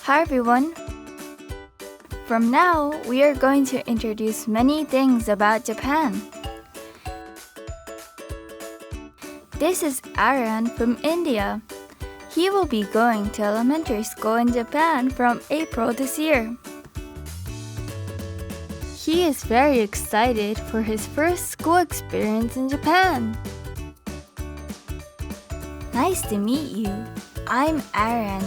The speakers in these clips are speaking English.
Hi everyone! From now, we are going to introduce many things about Japan. This is Aaron from India. He will be going to elementary school in Japan from April this year. He is very excited for his first school experience in Japan. Nice to meet you. I'm Aaron.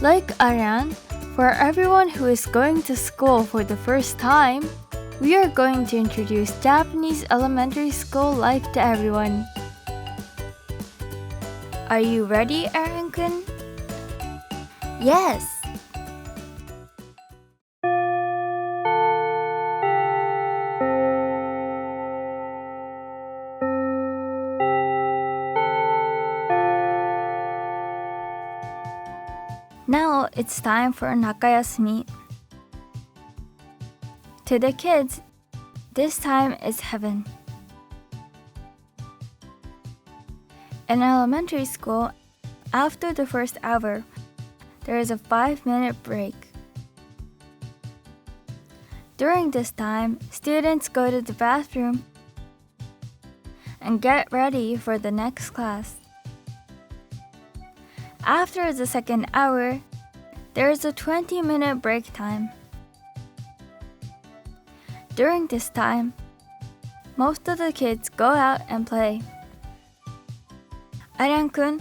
Like Aaron, for everyone who is going to school for the first time, we are going to introduce Japanese elementary school life to everyone. Are you ready, Aaron-kun? Yes! Now it's time for nakayasumi. To the kids, this time is heaven. In elementary school, after the first hour, there is a 5-minute break. During this time, students go to the bathroom and get ready for the next class. After the second hour, there is a 20-minute break time. During this time, most of the kids go out and play. Aaron-kun,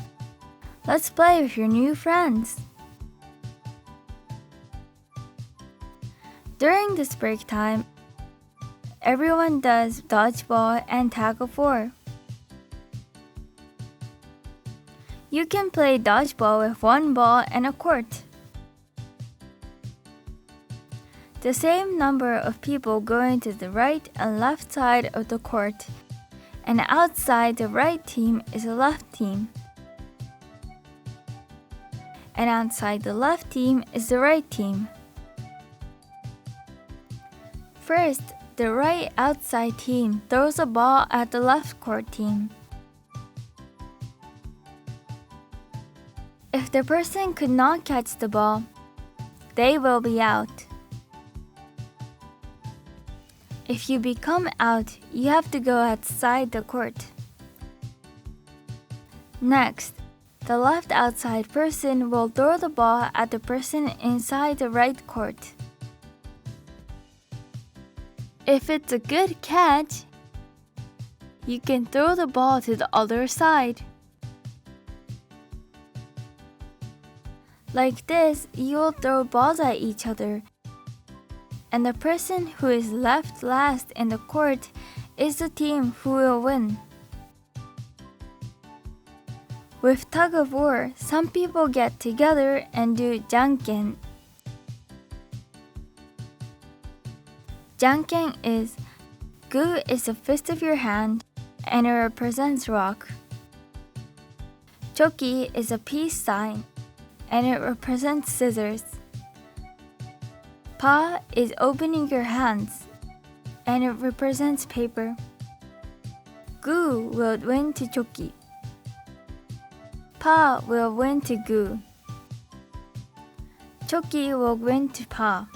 let's play with your new friends. During this break time, everyone does dodgeball and tag of war. You can play dodgeball with one ball and a court. The same number of people go into the right and left side of the court, and outside the right team is the left team, and outside the left team is the right team. First, the right outside team throws a ball at the left court team. If the person could not catch the ball, they will be out. If you become out, you have to go outside the court. Next, the left outside person will throw the ball at the person inside the right court. If it's a good catch, you can throw the ball to the other side. Like this, you will throw balls at each other, and the person who is left last in the court is the team who will win. With tug of war, some people get together and do janken. Janken is gu is the fist of your hand, and it represents rock. Choki is a peace sign, and it represents scissors. Pa is opening your hands, and it represents paper. Gu will win to choki. Pa will win to gu. Choki will win to pa.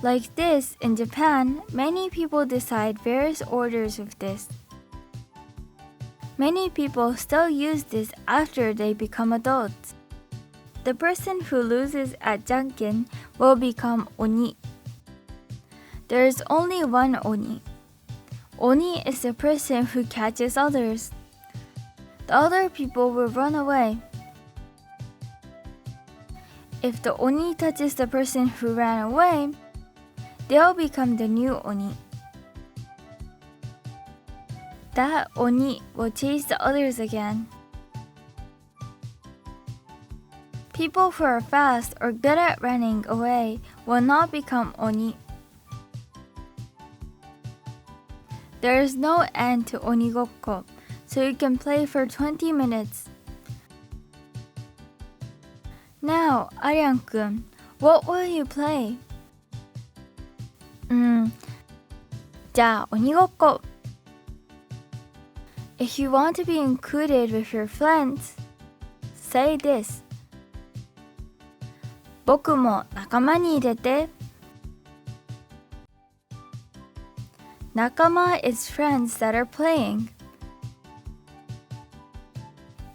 Like this, in Japan, many people decide various orders of this. Many people still use this after they become adults. The person who loses at janken will become oni. There is only one oni. Oni is the person who catches others. The other people will run away. If the oni touches the person who ran away, they'll become the new oni. That oni will chase the others again. People who are fast or good at running away will not become oni. There is no end to onigokko, so you can play for 20 minutes. Now, Aaron-kun, what will you play? じゃあ、鬼ごっこ。If you want to be included with your friends, say this. 僕も仲間に入れて。仲間 is friends that are playing.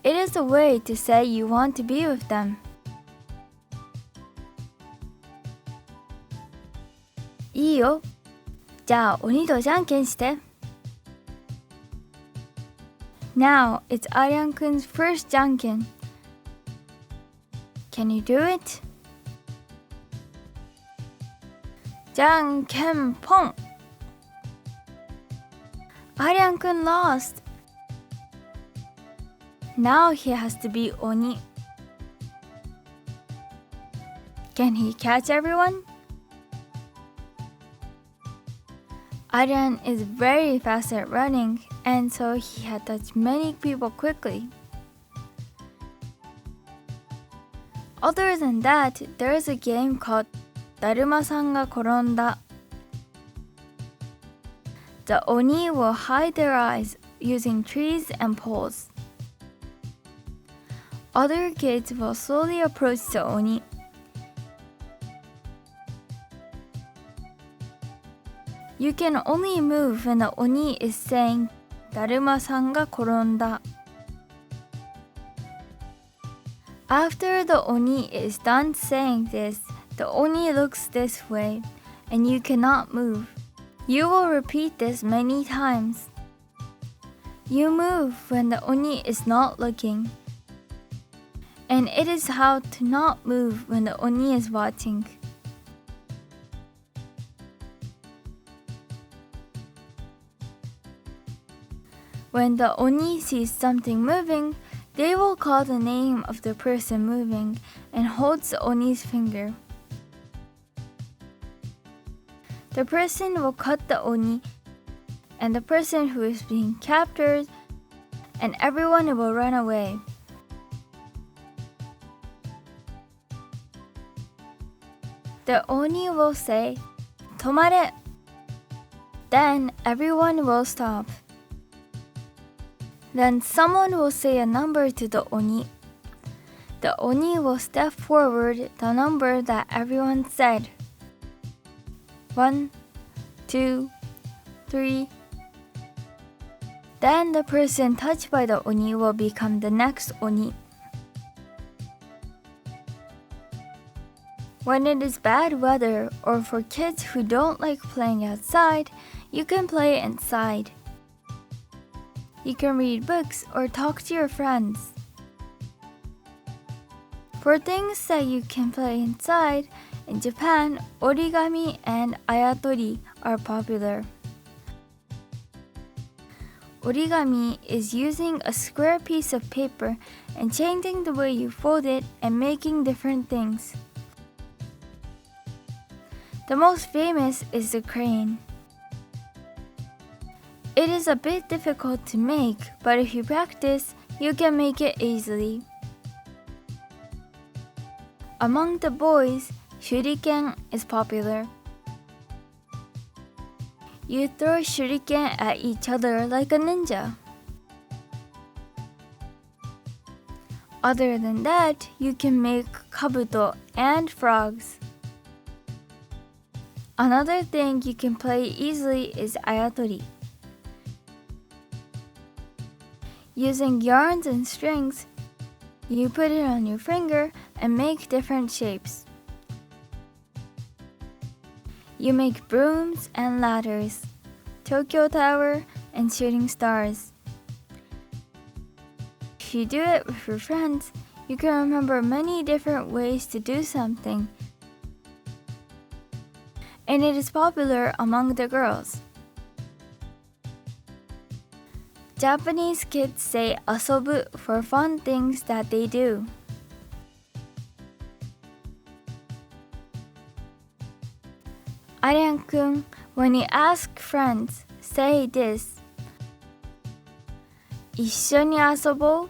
It is a way to say you want to be with them. いいよ。じゃあ鬼とじゃんけんして。Now it's Aryan-kun's first じゃんけん。Can you do it? じゃんけんぽん。Aryan-kun lost. Now he has to be Oni. Can he catch everyone? Aryan is very fast at running, and so he had touched many people quickly. Other than that, there is a game called だるまさんが転んだ. The Oni will hide their eyes using trees and poles. Other kids will slowly approach the Oni. You can only move when the Oni is saying だるまさんが転んだ. After the Oni is done saying this, the Oni looks this way, and you cannot move. You will repeat this many times. You move when the Oni is not looking, and it is how to not move when the Oni is watching. When the Oni sees something moving, they will call the name of the person moving and holds the Oni's finger. The person will cut the Oni, and the person who is being captured, and everyone will run away. The Oni will say, 止まれ! Then everyone will stop. Then someone will say a number to the Oni. The Oni will step forward the number that everyone said. 1, 2, 3. Then the person touched by the Oni will become the next Oni. When it is bad weather or for kids who don't like playing outside, you can play inside. You can read books or talk to your friends. For things that you can play inside, in Japan, origami and ayatori are popular. Origami is using a square piece of paper and changing the way you fold it and making different things. The most famous is the crane. It is a bit difficult to make, but if you practice, you can make it easily. Among the boys, shuriken is popular. You throw shuriken at each other like a ninja. Other than that, you can make kabuto and frogs. Another thing you can play easily is ayatori. Using yarns and strings, you put it on your finger and make different shapes. You make brooms and ladders, Tokyo Tower, and shooting stars. If you do it with your friends, you can remember many different ways to do something, and it is popular among the girls. Japanese kids say asobu for fun things that they do. Aryan-kun, when you ask friends, say this. 一緒に遊ぼう